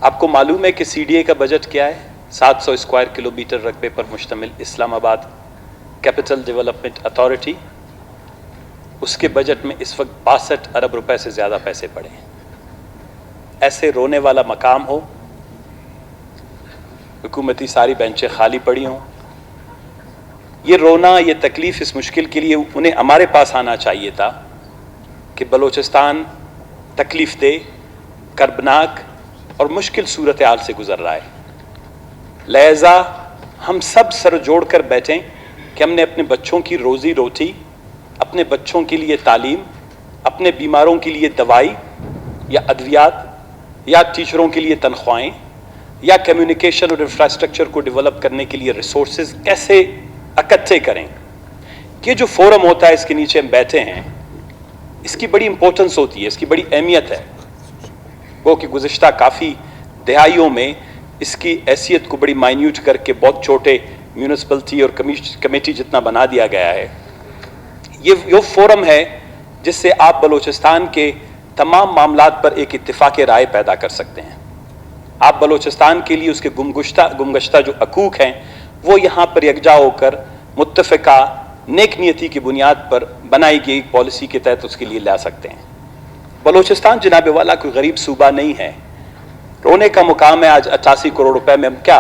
आपको मालूम है कि CDA का बजट क्या है? 700 स्क्वायर किलोमीटर रकबे पर मुश्तमिल इस्लामाबाद कैपिटल डेवलपमेंट अथॉरिटी, उसके बजट में इस वक्त 62 अरब रुपए से ज़्यादा पैसे पड़े हैं। ऐसे रोने वाला मकाम हो, हुकूमती सारी बेंचें खाली पड़ी हों, ये रोना, ये तकलीफ़, इस मुश्किल के लिए उन्हें हमारे पास आना चाहिए था कि बलूचिस्तान तकलीफ़ दे, कर्बनाक और मुश्किल सूरत हाल से गुजर रहा है। लिहाजा हम सब सर जोड़ कर बैठें कि हमने अपने बच्चों की रोज़ी रोटी, अपने बच्चों के लिए तालीम, अपने बीमारों के लिए दवाई या अद्वियात, या टीचरों के लिए तनख्वाहें, या कम्युनिकेशन और इंफ्रास्ट्रक्चर को डेवलप करने के लिए रिसोर्सेज कैसे इकट्ठे करें। ये जो फोरम होता है, इसके नीचे हम बैठे हैं, इसकी बड़ी इंपॉर्टेंस होती है, इसकी बड़ी अहमियत है। वो कि गुज़िश्ता काफ़ी दहाइयों में इसकी हैसियत को बड़ी माइन्यूट करके बहुत छोटे म्यूनिसिपलिटी और कमेटी जितना बना दिया गया है। ये फोरम है जिससे आप बलूचिस्तान के तमाम मामलात पर एक इत्तिफाक राय पैदा कर सकते हैं। आप बलूचिस्तान के लिए उसके गुमगश्ता जो हकूक़ हैं वो यहाँ पर यकजा होकर मुत्तफ़िका नेक नियति की बुनियाद पर बनाई गई पॉलिसी के तहत उसके लिए ला सकते हैं। बलूचिस्तान जनाब वाला कोई गरीब सूबा नहीं है। रोने का मुकाम है आज 88 करोड़ रुपए में हम क्या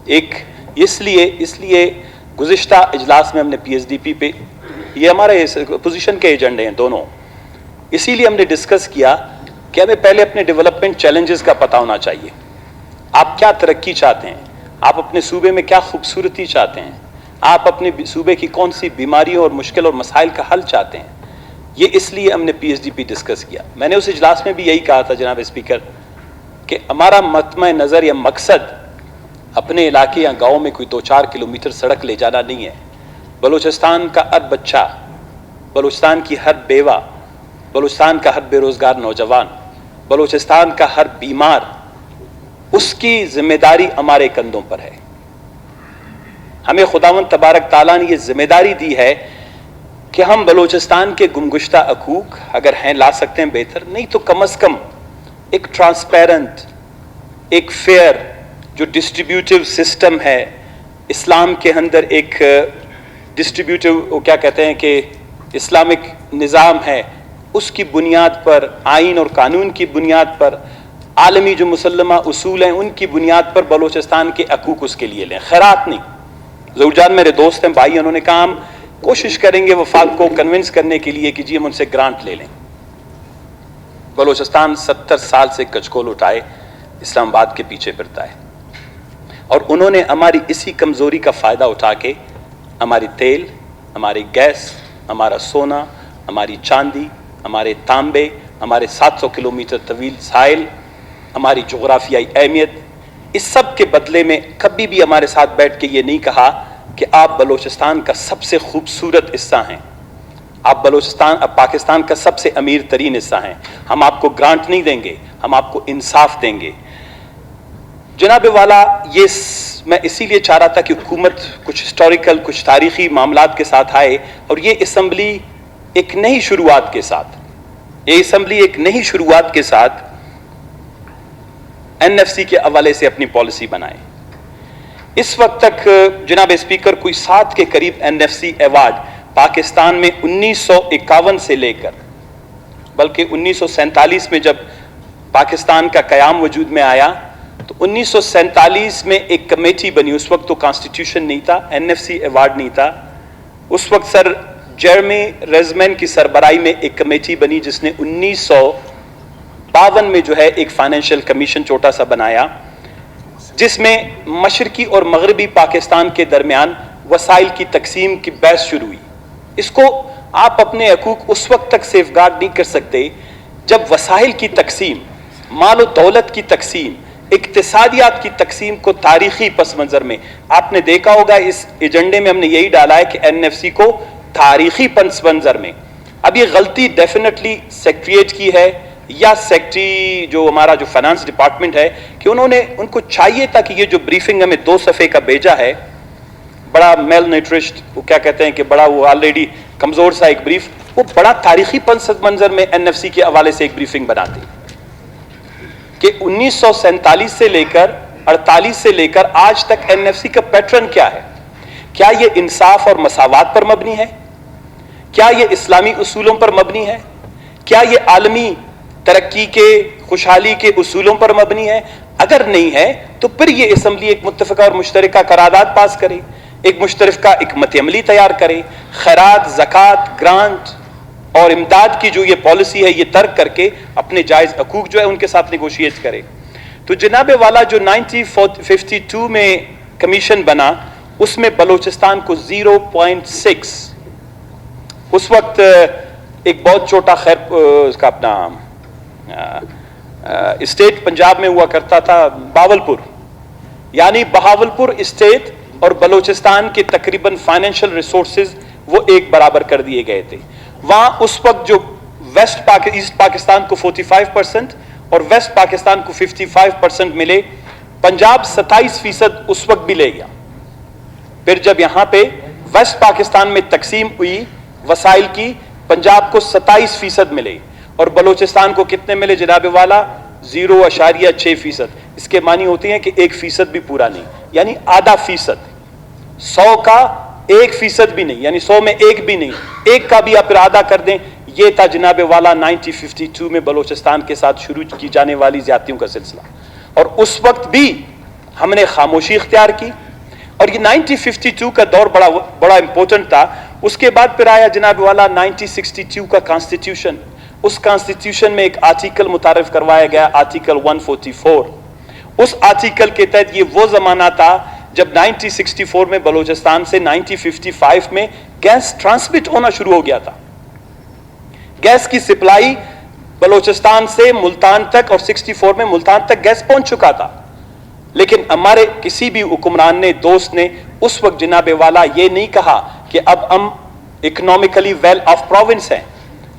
एक इसलिए गुज़िश्ता इजलास में हमने PSDP पे, ये हमारे पोजीशन के एजेंडे हैं दोनों, इसीलिए हमने डिस्कस किया कि हमें पहले अपने डेवलपमेंट चैलेंजेस का पता होना चाहिए। आप क्या तरक्की चाहते हैं, आप अपने सूबे में क्या खूबसूरती चाहते हैं, आप अपने सूबे की कौन सी बीमारियों और मुश्किल और मसाइल का हल चाहते हैं। ये इसलिए हमने PSDP डिस्कस किया। मैंने उस इजलास में भी यही कहा था जनाब स्पीकर कि हमारा मतम नज़र या मकसद अपने इलाके या गाँव में कोई 2-4 किलोमीटर सड़क ले जाना नहीं है। बलूचिस्तान का हर बच्चा, बलूचिस्तान की हर बेवा, बलूचिस्तान का हर बेरोज़गार नौजवान, बलूचिस्तान का हर बीमार, उसकी जिम्मेदारी हमारे कंधों पर है। हमें खुदावंद तबारक ताला ने ये जिम्मेदारी दी है कि हम बलूचिस्तान के गुमगुश्ता हकूक़ अगर हैं ला सकते हैं बेहतर, नहीं तो कम अज़ कम एक ट्रांसपेरेंट, एक फेयर जो डिस्ट्रीब्यूटिव सिस्टम है इस्लाम के अंदर, एक डिस्ट्रीब्यूटिव वो क्या कहते हैं कि इस्लामिक निज़ाम है, उसकी बुनियाद पर, आइन और कानून की बुनियाद पर, आलमी जो मुसल्लमा उसूल हैं उनकी बुनियाद पर बलूचिस्तान के हकूक़ उसके लिए लें, खैरात नहीं। ज़ऊजान मेरे दोस्त हैं, भाई, उन्होंने कहा हम कोशिश करेंगे वफाक को कन्विंस करने के लिए कि जी हम उनसे ग्रांट ले लें। बलूचिस्तान 70 साल से कचकोल उठाए इस्लामाबाद के पीछे फिरता है और उन्होंने हमारी इसी कमज़ोरी का फ़ायदा उठा के हमारी तेल, हमारी गैस, हमारा सोना, हमारी चांदी, हमारे तांबे, हमारे 700 किलोमीटर तवील साहिल, हमारी जोग्राफियाई अहमियत, इस सब के बदले में कभी भी हमारे साथ बैठ के ये नहीं कहा कि आप बलूचिस्तान का सबसे खूबसूरत हिस्सा हैं, आप बलूचिस्तान अब पाकिस्तान का सबसे अमीर तरीन हिस्सा हैं, हम आपको ग्रांट नहीं देंगे, हम आपको इंसाफ देंगे। जनाब वाला, ये मैं इसीलिए चाह रहा था कि हुकूमत कुछ हिस्टोरिकल, कुछ तारीखी मामलात के साथ आए और ये असम्बली एक नई शुरुआत के साथ, ये असम्बली एक नई शुरुआत के साथ NFC के हवाले से अपनी पॉलिसी बनाए। इस वक्त तक जनाब स्पीकर कोई 7 के करीब NFC अवार्ड पाकिस्तान में 1951 से लेकर, बल्कि 1947 में जब पाकिस्तान का क़याम वजूद में आया तो 1947 में एक कमेटी बनी। उस वक्त तो कॉन्स्टिट्यूशन नहीं था, NFC अवार्ड नहीं था। उस वक्त सर जेरमी रेज़मैन की सरबराही में एक कमेटी बनी जिसने 1952 में जो है एक फाइनेंशियल कमीशन छोटा सा बनाया, जिसमें मशरकी और मगरबी पाकिस्तान के दरमियान वसाइल की तकसीम की बहस शुरू हुई। इसको आप अपने हकूक़ उस वक्त तक सेफगार्ड नहीं कर सकते जब वसाइल की तकसीम, माल और दौलत की तकसीम, इक्तिसादियात की तकसीम को तारीखी पस मंज़र में आपने देखा होगा। इस एजेंडे में हमने यही डाला है कि NFC को तारीखी पस मंज़र में, अब ये गलती डेफिनेटली सेक्रेटरीट की है या सेक्रेटरी जो हमारा जो फाइनेंस डिपार्टमेंट है कि उनको चाहिए था कि ये जो ब्रीफिंग हमें 2 सफ़े का भेजा है, बड़ा मेल न्यूट्रिश्ड, वो क्या कहते हैं कि बड़ा वो ऑलरेडी कमज़ोर सा एक ब्रीफ, वो बड़ा तारीखी पस मंज़र में NFC के हवाले से एक ब्रीफिंग बनाते کہ 1947 سے لیکر 48 سے لیکر آج تک NFC کا پیٹرن کیا ہے؟ کیا یہ انصاف اور مساوات پر مبنی ہے؟ کیا یہ اسلامی اصولوں پر مبنی ہے؟ کیا یہ عالمی ترقی کے خوشحالی کے اصولوں پر مبنی ہے؟ اگر نہیں ہے تو پھر یہ اسمبلی ایک متفقہ اور مشترکہ قرارداد پاس کرے، ایک مشترکہ حکمت عملی تیار کرے، خیرات، زکوٰۃ، گرانٹ اور امداد کی جو یہ پالیسی ہے یہ ترک کر کے اپنے جائز حقوق جو ہے ان کے ساتھ نیگوشیٹ کرے۔ تو جناب والا جو 1952 میں کمیشن بنا اس میں بلوچستان کو 0.6، اس وقت ایک بہت چھوٹا خیر اس کا اپنا اسٹیٹ پنجاب میں ہوا کرتا تھا باولپور، یعنی بہاولپور اسٹیٹ اور بلوچستان کے تقریباً فائنینشیل ریسورسز وہ ایک برابر کر دیے گئے تھے۔ وہاں اس وقت جو ایسٹ پاکستان کو 45% اور ویسٹ پاکستان کو 55% ملے، پنجاب 27% اس وقت بھی لے گیا۔ پھر جب یہاں پہ ویسٹ پاکستان میں تقسیم ہوئی وسائل کی، پنجاب کو 27% ملے اور بلوچستان کو کتنے ملے جناب والا؟ 0.6%۔ اس کے معنی ہوتے ہیں کہ 1% بھی پورا نہیں، یعنی آدھا فیصد، 100 کا 1% بھی نہیں، یعنی 100 میں 1 بھی نہیں، 1 کا بھی آپ آدھا کر دیں۔ یہ تھا جناب والا 1952 میں بلوچستان کے ساتھ شروع کی جانے والی زیادتیوں کا سلسلہ، اور اس وقت بھی ہم نے خاموشی اختیار کی، اور یہ 1952 کا دور بڑا امپورٹنٹ تھا۔ اس کے بعد پھر آیا جناب والا 1962 کا کانسٹیٹیوشن۔ اس کانسٹیٹیوشن میں ایک آرٹیکل متعارف کروایا گیا، آرٹیکل 144۔ اس آرٹیکل کے تحت یہ وہ زمانہ تھا جب 1964 میں بلوچستان سے 1955 میں گیس ٹرانسمٹ ہونا شروع ہو گیا تھا۔ گیس کی سپلائی بلوچستان سے ملتان تک، اور 64 میں ملتان تک گیس پہنچ چکا تھا، لیکن ہمارے کسی بھی حکمران نے، دوست نے اس وقت جناب والا یہ نہیں کہا کہ اب ہم اکنامکلی ویل آف پروونس ہیں،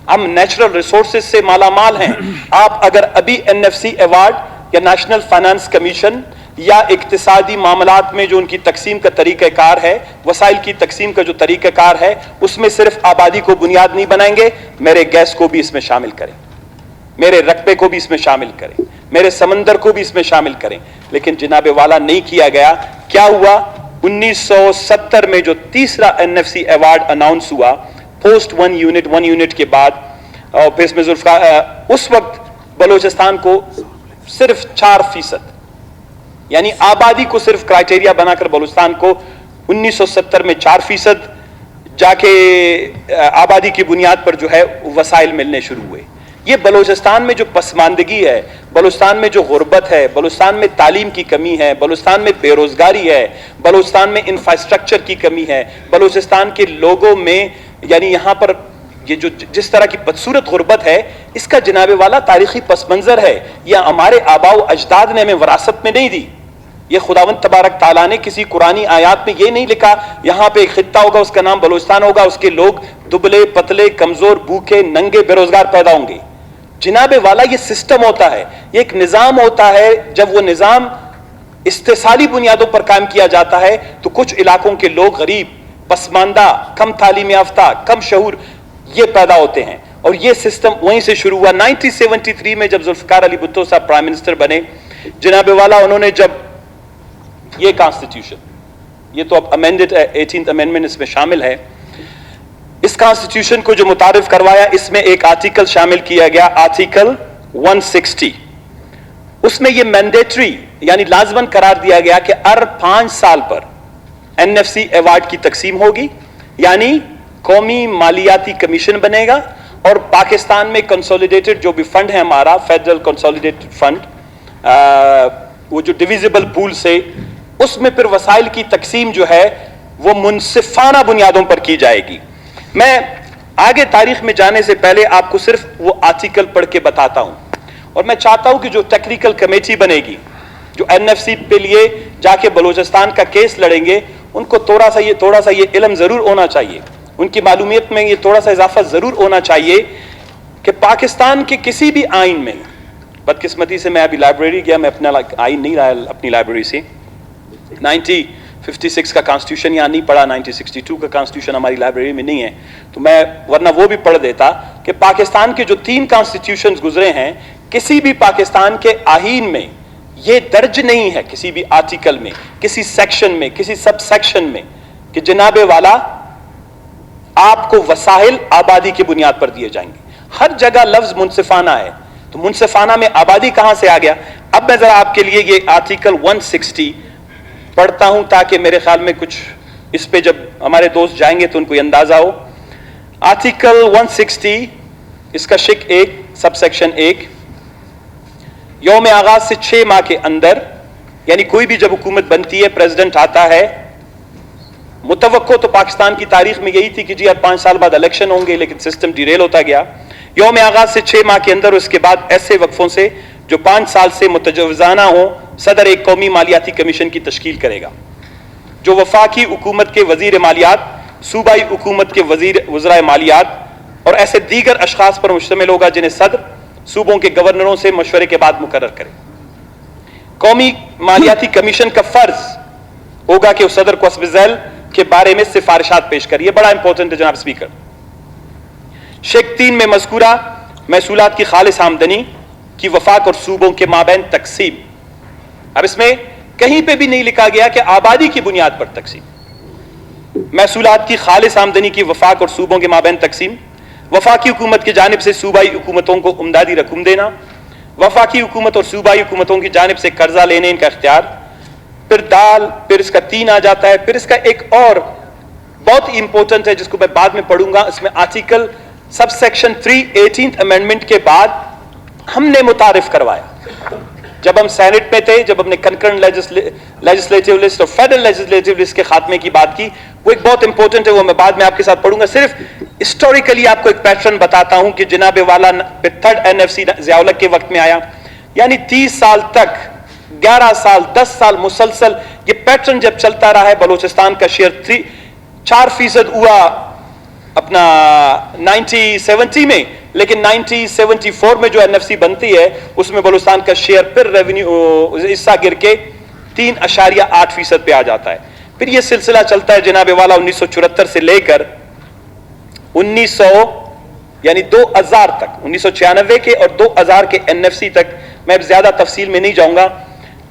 ہم نیچرل ریسورسز سے مالا مال ہیں۔ آپ اگر ابھی NFC ایوارڈ یا نیشنل فائنانس کمیشن یا اقتصادی معاملات میں جو ان کی تقسیم کا طریقہ کار ہے، وسائل کی تقسیم کا جو طریقہ کار ہے، اس میں صرف آبادی کو بنیاد نہیں بنائیں گے، میرے گیس کو بھی اس میں شامل کریں، میرے رقبے کو بھی اس میں شامل کریں، میرے سمندر کو بھی اس میں شامل کریں۔ لیکن جناب والا نہیں کیا گیا۔ کیا ہوا؟ 1970 میں جو تیسرا NFC ایوارڈ اناؤنس ہوا، پوسٹ 1 یونٹ کے بعد، اور پھر اس میں اس وقت بلوچستان کو صرف 4%، یعنی آبادی کو صرف کرائٹیریا بنا کر بلوچستان کو 1970 میں 4% جا کے آبادی کی بنیاد پر جو ہے وسائل ملنے شروع ہوئے۔ یہ بلوچستان میں جو پسماندگی ہے، بلوچستان میں جو غربت ہے، بلوچستان میں تعلیم کی کمی ہے، بلوچستان میں بے روزگاری ہے، بلوچستان میں انفراسٹرکچر کی کمی ہے، بلوچستان کے لوگوں میں، یعنی یہاں پر یہ جو جس طرح کی بدصورت غربت ہے، اس کا جناب والا تاریخی پس منظر ہے۔ یہ ہمارے آباء و اجداد نے ہمیں وراثت میں نہیں دی، یہ خداوند تبارک تعالیٰ نے کسی قرآنی آیات میں یہ نہیں لکھا یہاں پہ ایک خطہ ہوگا اس کا نام بلوچستان ہوگا، اس کے لوگ دبلے پتلے کمزور بھوکے ننگے بے روزگار پیدا ہوں گے۔ جناب والا یہ سسٹم ہوتا ہے، یہ ایک نظام ہوتا ہے۔ جب وہ نظام استحصالی بنیادوں پر قائم کیا جاتا ہے تو کچھ علاقوں کے لوگ غریب، پسماندہ، کم تعلیم یافتہ، کم شعور یہ پیدا ہوتے ہیں، اور یہ سسٹم وہیں سے شروع ہوا۔ 1973 میں جب ذوالفقار علی بھٹو صاحب پرائم منسٹر بنے، جناب والا انہوں نے جب یہ کانسٹیٹیوشن، یہ تو اب امینڈڈ ہے، 18th امینڈمنٹ اس میں شامل ہے، اس کانسٹیٹیوشن کو جو متعارف کروایا، اس میں ایک آرٹیکل شامل کیا گیا، آرٹیکل 160۔ اس میں یہ مینڈیٹری یعنی لازمن قرار دیا گیا کہ ہر 5 سال پر NFC ایوارڈ کی تقسیم ہوگی، یعنی قومی مالیاتی کمیشن بنے گا، اور پاکستان میں کنسولیڈیٹڈ جو بھی فنڈ ہے ہمارا فیڈرل کنسولیڈیٹڈ فنڈ، وہ جو ڈویزیبل پول سے، اس میں پھر وسائل کی تقسیم جو ہے وہ منصفانہ بنیادوں پر کی جائے گی۔ میں آگے تاریخ میں جانے سے پہلے آپ کو صرف وہ آرٹیکل پڑھ کے بتاتا ہوں، اور میں چاہتا ہوں کہ جو ٹیکنیکل کمیٹی بنے گی جو NFC پہ لیے جا کے بلوچستان کا کیس لڑیں گے، ان کو تھوڑا سا یہ علم ضرور ہونا چاہیے، ان کی معلومیت میں یہ تھوڑا سا اضافہ ضرور ہونا چاہیے کہ پاکستان کے کسی بھی آئین میں، بدقسمتی سے میں ابھی لائبریری گیا، میں اپنا آئین نہیں رہا اپنی لائبریری سے، 1956 کا کانسٹیٹیوشن یہاں نہیں پڑھا، 1962 کا کانسٹیٹیوشن ہماری لائبریری میں نہیں ہے، تو میں ورنہ وہ بھی پڑھ دیتا کہ پاکستان کے جو 3 کانسٹیٹیوشنز گزرے ہیں، किसी भी पाकिस्तान के आईन में यह दर्ज नहीं है, किसी भी आर्टिकल में, किसी सेक्शन में, किसी सब सेक्शन में, कि जनाबे वाला आपको वसाइल आबादी की बुनियाद पर दिए जाएंगे। हर जगह लफ्ज मुनसिफाना है, तो मुनसिफाना में आबादी कहां से आ गया? अब मैं जरा आपके लिए ये आर्टिकल 160 पढ़ता हूं ताकि मेरे ख्याल में कुछ इस पे जब हमारे दोस्त जाएंगे तो उनको अंदाजा हो। आर्टिकल 160 इसका शिक 1 सबसेक्शन 1, यौम आगाज से 6 माह के अंदर, यानी कोई भी जब हुकूमत बनती है, प्रेसिडेंट आता है, मुतवक्को तो पाकिस्तान की तारीख में यही थी कि जी अब 5 साल बाद इलेक्शन होंगे, लेकिन सिस्टम डिरेल होता गया। यौम आगाज से 6 माह के अंदर, उसके बाद ऐसे वक्फों से जो 5 साल से मुतजवजाना हो, सदर एक कौमी मालियाती कमीशन की तश्कील करेगा, जो वफाकी हुकूमत के वजीर मालियात, सूबाई हुकूमत के वज़राए मालियात और ऐसे दीगर अशखास पर मुश्तमिल होगा जिन्हें सदर सूबों के गवर्नरों से मशवरे के बाद मुकर्रर करे। कौमी मालियाती कमीशन का फर्ज होगा कि उस सदर को अस्ब-ए-ज़ैल के बारे में सिफारिशात पेश करिए। बड़ा इंपॉर्टेंट है जनाब स्पीकर। शेख 3 में मज़कूरा महसूलात की खालिस आमदनी की वफाक और सूबों के माबैन तकसीम। अब इसमें कहीं पे भी नहीं लिखा गया कि आबादी की बुनियाद पर तकसीम। महसूलात की खालिस आमदनी की वफाक और सूबों के माबैन तकसीम, वफाकी हुकूमत की जानिब से सूबाई हुकूमतों को उमदादी रकूम देना, वफाकी हुकूमत और सूबाई हुकूमतों की जानिब से कर्जा लेने इनका इख्तियार, फिर इसका 3 आ जाता है। फिर इसका एक और बहुत इंपॉर्टेंट है जिसको मैं बाद में पढ़ूंगा। इसमें article sub section 3 18th amendment के बाद हमने मुतारिफ करवाया, जब हम सेनेट में थे, जब हमने कंकरेंट लेजिस्लेटिव लिस्ट और फेडरल लेजिस्लेटिव लिस्ट के खात्मे की बात की, वो एक बहुत इंपॉर्टेंट है, वो मैं बाद में आपके साथ पढ़ूंगा। सिर्फ हिस्टोरिकली आपको एक पैटर्न बताता हूं कि जनाबे वाला पे 3rd NFC ज़िया-उल-हक के वक्त में आया, यानी 30 साल तक, 11 साल, 10 साल मुसलसल ये पैटर्न जब चलता रहा है। बलूचिस्तान का शेयर 4% हुआ अपना 1970 में, लेकिन 1974 में जो NFC बनती है उसमें बलूचिस्तान का शेयर फिर रेवेन्यू हिस्सा गिर के 3.8% पे आ जाता है। फिर ये सिलसिला चलता है जनाबे वाला 1974 से लेकर 1900 यानी 2000 तक, 1996 के और 2000 के NFC तक। मैं ज्यादा तफसील में नहीं जाऊंगा।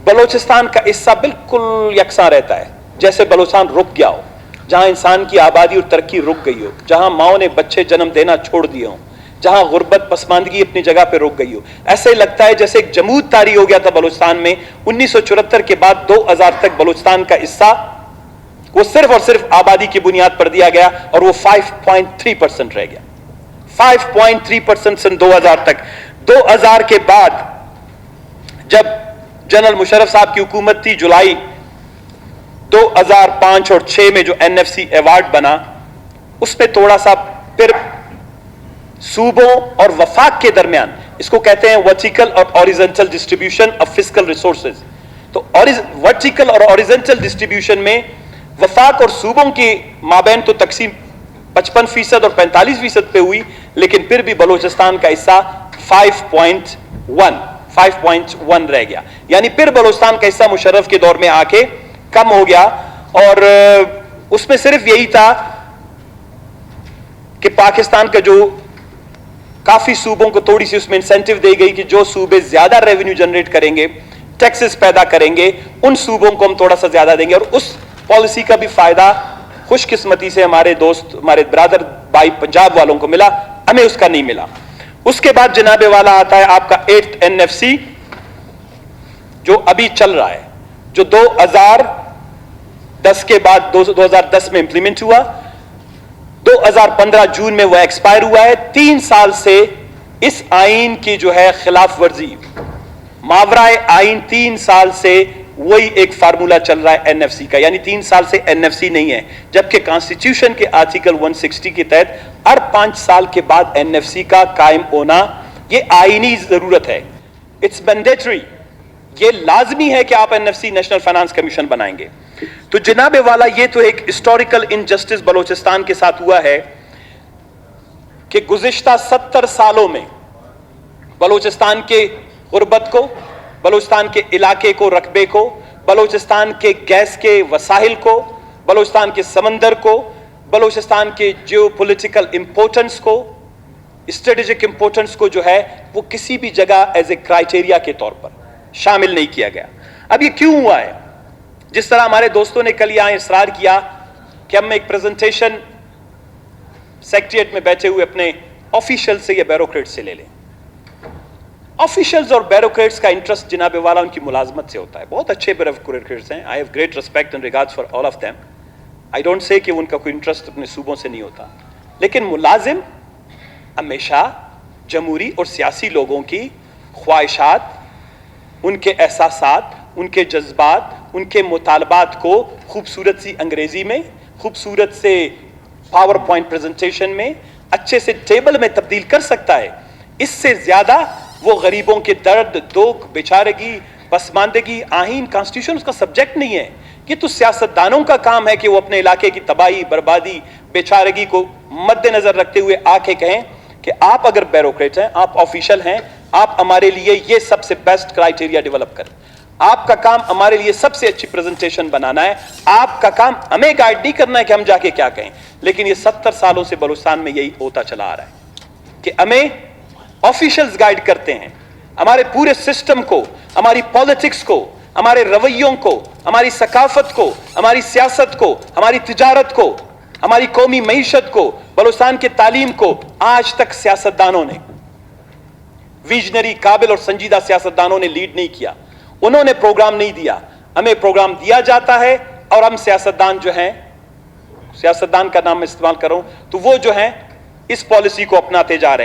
बलूचिस्तान का हिस्सा बिल्कुल यकसा रहता है, जैसे बलूचिस्तान रुक गया हो, जहां इंसान की आबादी और तरक्की रुक गई हो, जहां माओ ने बच्चे जन्म देना छोड़ दिए हों, जहां गुर्बत पसमानदगी अपनी जगह पर रुक गई हो। ऐसे लगता है जैसे एक जमूद तारी हो गया था बलूचिस्तान में। 1974 के बाद 2000 तक बलूचिस्तान का हिस्सा वो सिर्फ और सिर्फ आबादी की बुनियाद पर दिया गया और वो 5.3% रह गया। 5.3% सन 2000 तक। 2000 के बाद जब जनरल मुशर्रफ साहब की हुकूमत थी, जुलाई 2005 और 6 में जो NFC अवार्ड बना, उसमें थोड़ा सा फिर सूबों और वफाक के दरमियान, इसको कहते हैं वर्टिकल और horizontal distribution of fiscal resources. तो वर्टिकल और हॉरिजॉन्टल डिस्ट्रीब्यूशन में वफाक और सूबों के माबैन तो तकसीम 55% और 45% पे हुई, लेकिन फिर भी बलूचिस्तान का हिस्सा 5.1 रह गया। यानी फिर बलूचिस्तान का हिस्सा मुशर्रफ के दौर में आके कम हो गया। और उसमें सिर्फ यही था कि पाकिस्तान का जो काफी सूबों को थोड़ी सी उसमें इंसेंटिव दी गई कि जो सूबे ज्यादा रेवेन्यू जनरेट करेंगे, टैक्सेस पैदा करेंगे, उन सूबों को हम थोड़ा सा ज्यादा देंगे। और उस पॉलिसी का भी फायदा खुशकिस्मती से हमारे दोस्त, हमारे ब्रदर भाई पंजाब वालों को मिला, हमें उसका नहीं मिला। उसके बाद जनाबे वाला आता है आपका 8th NFC जो अभी चल रहा है, जो 2010 के बाद 2010 में इंप्लीमेंट हुआ, 2015 जून में वह एक्सपायर हुआ है। 3 साल से इस आइन की जो है खिलाफ वर्जी, मावराए आइन 3 साल से वही एक फार्मूला चल रहा है NFC का, यानी 3 साल से NFC नहीं है, जबकि कॉन्स्टिट्यूशन के आर्टिकल 160 के तहत हर 5 साल के बाद NFC का कायम होना यह आईनी जरूरत है। इट्स मैंडेटरी, ये लाजमी है कि आप NFC नेशनल फाइनेंस कमीशन बनाएंगे। तो जनाबे वाला ये तो एक हिस्टोरिकल इनजस्टिस बलूचिस्तान के साथ हुआ है कि गुज़िश्ता 70 सालों में बलूचिस्तान के गुर्बत को, बलूचिस्तान के इलाके को, रकबे को, बलूचिस्तान के गैस के वसाइल को, बलूचिस्तान के समंदर को, बलूचिस्तान के जियोपॉलिटिकल इंपोर्टेंस को स्ट्रेटेजिक इंपॉर्टेंस को जो है वो किसी भी जगह एज ए क्राइटेरिया के तौर पर शामिल नहीं किया गया। अब ये क्यों हुआ है? जिस तरह हमारे दोस्तों ने कल यहां इसरार किया कि हम एक प्रेजेंटेशन सेक्रेटेरिएट में बैठे हुए अपने ऑफिशियल से या ब्यूरोक्रेट से ले लें। ऑफिशियल्स और ब्यूरोक्रेट्स का इंटरेस्ट जनाब वाला उनकी मुलाजमत से होता है। बहुत अच्छे ब्यूरोक्रेट्स हैं, I have great respect and regards for all of them. I don't say कि उनका कोई इंटरेस्ट अपने सूबों से नहीं होता, लेकिन मुलाजिम हमेशा जमहूरी और सियासी लोगों की ख्वाहिशात, उनके एहसासात, उनके जज्बात, उनके मुतालबात को खूबसूरत सी अंग्रेजी में, खूबसूरत से पावर पॉइंट प्रेजेंटेशन में, अच्छे से टेबल में तब्दील कर सकता है। इससे ज्यादा वो गरीबों के दर्द, दुख, बेचारगी, पसमानदगी, आहीन, कॉन्स्टिट्यूशन उसका सब्जेक्ट नहीं है। ये तो सियासतदानों का काम है कि वो अपने इलाके की तबाही, बर्बादी, बेचारगी को मद्देनजर रखते हुए आके कहें कि आप अगर ब्यूरोक्रेट हैं, आप ऑफिशियल हैं, आप हमारे लिए ये सबसे बेस्ट क्राइटेरिया डेवलप करें। आपका काम हमारे लिए सबसे अच्छी प्रेजेंटेशन बनाना है। आपका काम हमें गाइड नहीं करना है कि हम जाके क्या कहें। लेकिन ये 70 सालों से बलूचिस्तान में यही होता चला आ रहा है कि हमें ऑफिशियल्स गाइड करते हैं। हमारे पूरे सिस्टम को, हमारी पॉलिटिक्स को, हमारे रवैयों को, हमारी सकाफत को, हमारी सियासत को, हमारी तिजारत को, हमारी कौमी मईशत को, बलूचिस्तान के तालीम को आज तक सियासतदानों ने, विजनरी, काबिल और संजीदा सियासतदानों ने लीड नहीं किया। उन्होंने प्रोग्राम नहीं दिया, हमें प्रोग्राम दिया जाता है और हम सियासतदान जो हैं, सियासतदान का नाम मैं इस्तेमाल कर रहा हूं, तो वो जो हैं इस पॉलिसी को अपनाते जा रहे हैं।